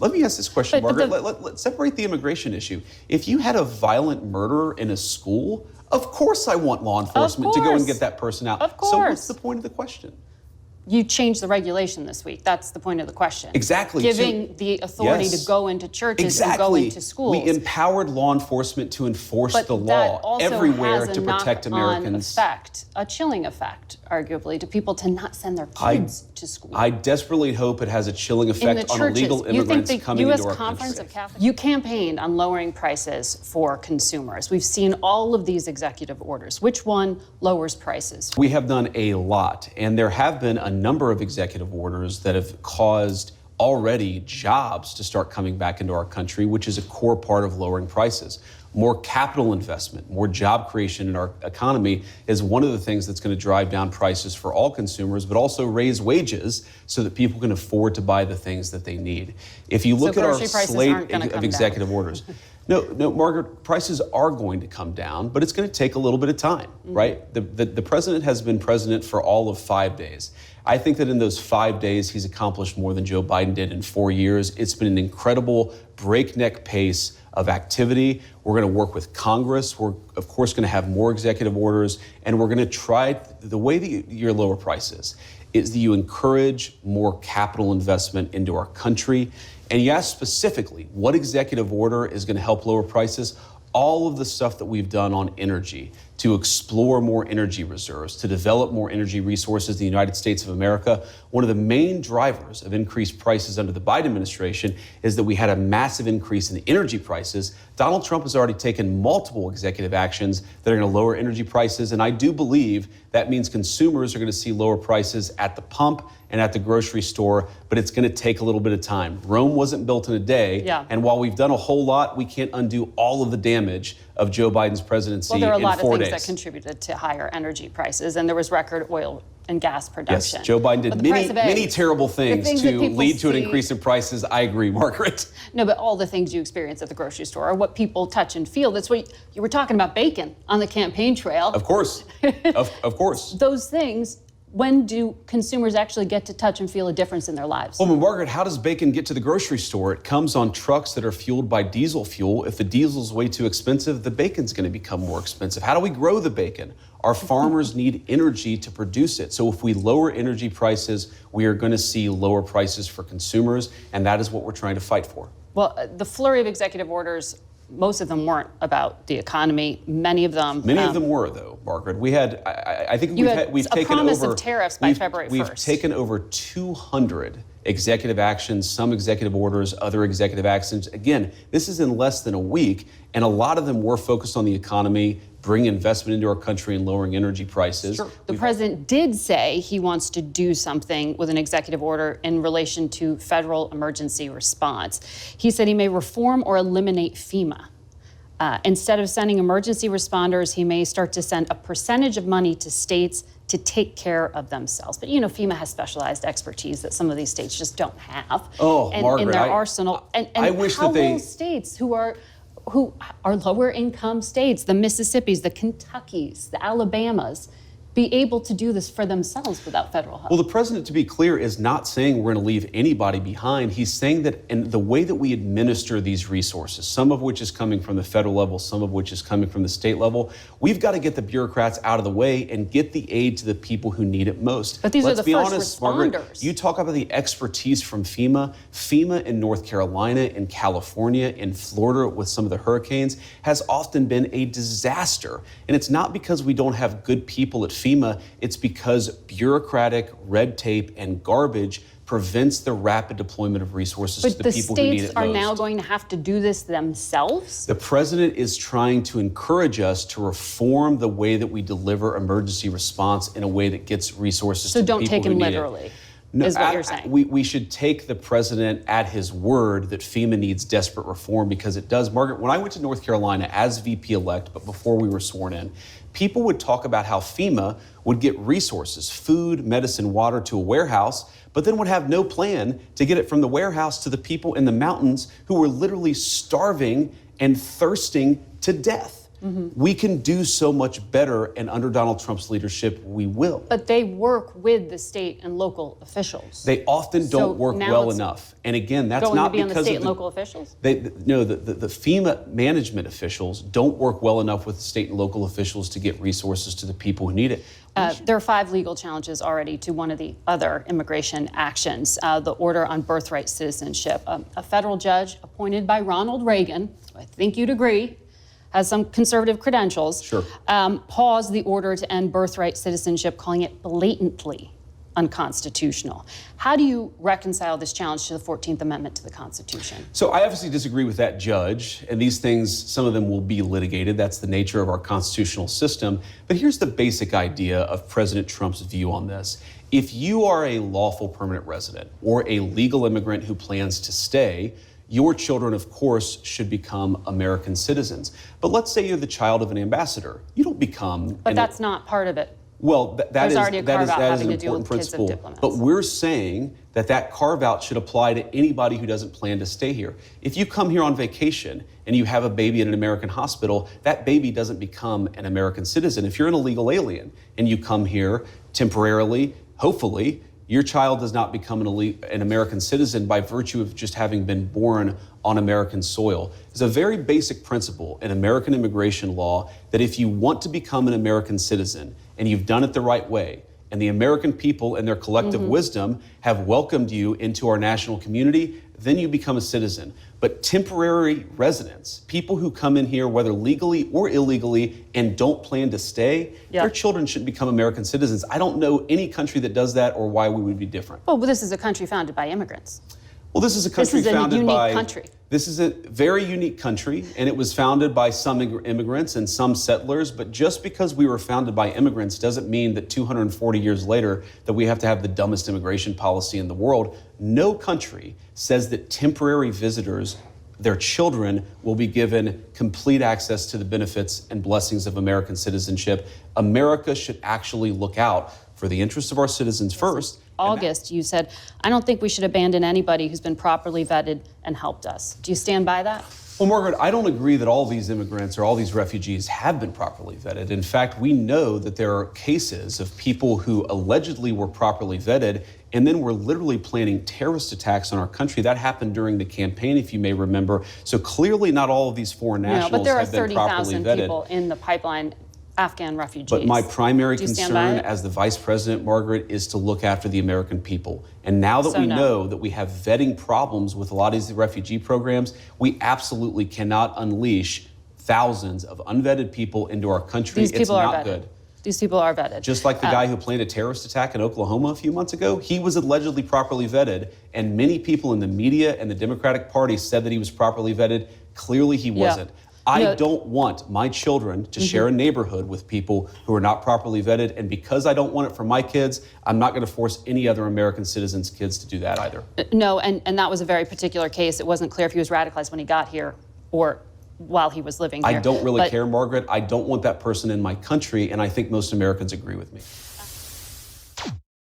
Let me ask this question, Margaret. Let's separate the immigration issue. If you had a violent murder in a school, of course I want law enforcement to go and get that person out. Of course. So what's the point of the question? You changed the regulation this week. That's the point of the question. Exactly. Giving the authority to go into churches and go into schools. We empowered law enforcement to enforce the law everywhere to protect Americans. A chilling effect, arguably, to people to not send their kids to school. I desperately hope it has a chilling effect on illegal immigrants coming into our country. You campaigned on lowering prices for consumers. We've seen all of these executive orders. Which one lowers prices? We have done a lot, and there have been a number of executive orders that have caused already jobs to start coming back into our country, which is a core part of lowering prices. More capital investment, more job creation in our economy is one of the things that's going to drive down prices for all consumers, but also raise wages so that people can afford to buy the things that they need. If you look at our slate of executive orders, no, Margaret, prices are going to come down, but it's going to take a little bit of time, right? The president has been president for all of 5 days. I think that in those 5 days, he's accomplished more than Joe Biden did in 4 years. It's been an incredible breakneck pace of activity. We're going to work with Congress. We're, of course, going to have more executive orders, and we're going to try the way that you lower prices is that you encourage more capital investment into our country. And you ask specifically, what executive order is going to help lower prices? All of the stuff that we've done on energy, to explore more energy reserves, to develop more energy resources in the United States of America. One of the main drivers of increased prices under the Biden administration is that we had a massive increase in the energy prices. Donald Trump has already taken multiple executive actions that are going to lower energy prices, and I do believe that means consumers are going to see lower prices at the pump and at the grocery store, but it's going to take a little bit of time. Rome wasn't built in a day, and while we've done a whole lot, we can't undo all of the damage of Joe Biden's presidency in 4 days. Well, there are a lot of things that contributed to higher energy prices, and there was record oil and gas production. Yes, Joe Biden did many terrible things to lead to an increase in prices. I agree, Margaret. No, but all the things you experience at the grocery store are what people touch and feel. That's what you were talking about, bacon on the campaign trail. Of course, of course. Those things. When do consumers actually get to touch and feel a difference in their lives? Well, Margaret, how does bacon get to the grocery store? It comes on trucks that are fueled by diesel fuel. If the diesel's way too expensive, the bacon's going to become more expensive. How do we grow the bacon? Our farmers need energy to produce it. So if we lower energy prices, we are going to see lower prices for consumers, and that is what we're trying to fight for. Well, the flurry of executive orders, most of them weren't about the economy. Many of them were, though, Margaret. We had, I think we've taken promise of tariffs by February 1st. We've taken over 200 executive actions, some executive orders, other executive actions. Again, this is in less than a week, and a lot of them were focused on the economy, bringing investment into our country and lowering energy prices. Sure. The president did say he wants to do something with an executive order in relation to federal emergency response. He said he may reform or eliminate FEMA. Instead of sending emergency responders, he may start to send a percentage of money to states to take care of themselves. But, you know, FEMA has specialized expertise that some of these states just don't have Margaret, in their arsenal. And I wish how that they... will states who are lower income states, the Mississippis, the Kentuckys, the Alabamas, be able to do this for themselves without federal help? Well, the president, to be clear, is not saying we're going to leave anybody behind. He's saying that in the way that we administer these resources, some of which is coming from the federal level, some of which is coming from the state level, we've got to get the bureaucrats out of the way and get the aid to the people who need it most. But these are the first responders. Margaret, you talk about the expertise from FEMA. FEMA in North Carolina, in California, in Florida with some of the hurricanes has often been a disaster. And it's not because we don't have good people at FEMA, it's because bureaucratic red tape and garbage prevents the rapid deployment of resources to the people who need it most. But the states are now going to have to do this themselves? The president is trying to encourage us to reform the way that we deliver emergency response in a way that gets resources to the people who need it. So don't take him literally, is what you're saying. We should take the president at his word that FEMA needs desperate reform, because it does. Margaret, when I went to North Carolina as VP-elect, but before we were sworn in, people would talk about how FEMA would get resources, food, medicine, water to a warehouse, but then would have no plan to get it from the warehouse to the people in the mountains who were literally starving and thirsting to death. We can do so much better, and under Donald Trump's leadership, we will. But they work with the state and local officials. They often So don't work now well it's enough. And again, that's going not to be on the because state of and local officials? No, the FEMA management officials don't work well enough with the state and local officials to get resources to the people who need it. There are 5 legal challenges already to one of the other immigration actions, the order on birthright citizenship. A federal judge appointed by Ronald Reagan, I think you'd agree, has some conservative credentials, Sure. paused the order to end birthright citizenship, calling it blatantly unconstitutional. How do you reconcile this challenge to the 14th Amendment to the Constitution? So I obviously disagree with that judge, and these things, some of them will be litigated. That's the nature of our constitutional system. But here's the basic idea of President Trump's view on this. If you are a lawful permanent resident or a legal immigrant who plans to stay, your children, of course, should become American citizens. But let's say you're the child of an ambassador. You don't become... But that's not part of it. Well, that is already a carve-out an having to deal important with kids of principle. diplomats. But we're saying that carve-out should apply to anybody who doesn't plan to stay here. If you come here on vacation and you have a baby in an American hospital, that baby doesn't become an American citizen. If you're an illegal alien and you come here temporarily, hopefully, your child does not become an American citizen by virtue of just having been born on American soil. It's a very basic principle in American immigration law that if you want to become an American citizen and you've done it the right way, and the American people and their collective wisdom have welcomed you into our national community, then you become a citizen. But temporary residents, people who come in here, whether legally or illegally, and don't plan to stay, their children should become American citizens. I don't know any country that does that or why we would be different. Well, this is a country founded by immigrants. Well, this is a country founded by... This is a unique country. This is a very unique country, and it was founded by some immigrants and some settlers, but just because we were founded by immigrants doesn't mean that 240 years later that we have to have the dumbest immigration policy in the world. No country says that temporary visitors, their children, will be given complete access to the benefits and blessings of American citizenship. America should actually look out for the interests of our citizens first. August, you said, I don't think we should abandon anybody who's been properly vetted and helped us. Do you stand by that? Well, Margaret, I don't agree that all these immigrants or all these refugees have been properly vetted. In fact, we know that there are cases of people who allegedly were properly vetted and then were literally planning terrorist attacks on our country. That happened during the campaign, if you may remember. So clearly not all of these foreign nationals have been properly vetted. But there are 30,000 people in the pipeline, Afghan refugees. But my primary concern as the Vice President, Margaret, is to look after the American people. And now that we know that we have vetting problems with a lot of these refugee programs, we absolutely cannot unleash thousands of unvetted people into our country. These people it's are not vetted. good. These people are vetted. Just like the guy who planned a terrorist attack in Oklahoma a few months ago, he was allegedly properly vetted, and many people in the media and the Democratic Party said that he was properly vetted. Clearly he wasn't. I don't want my children to share a neighborhood with people who are not properly vetted, and because I don't want it for my kids, I'm not going to force any other American citizens' kids to do that either. No, and that was a very particular case. It wasn't clear if he was radicalized when he got here or while he was living here. I don't really care, Margaret. I don't want that person in my country, and I think most Americans agree with me.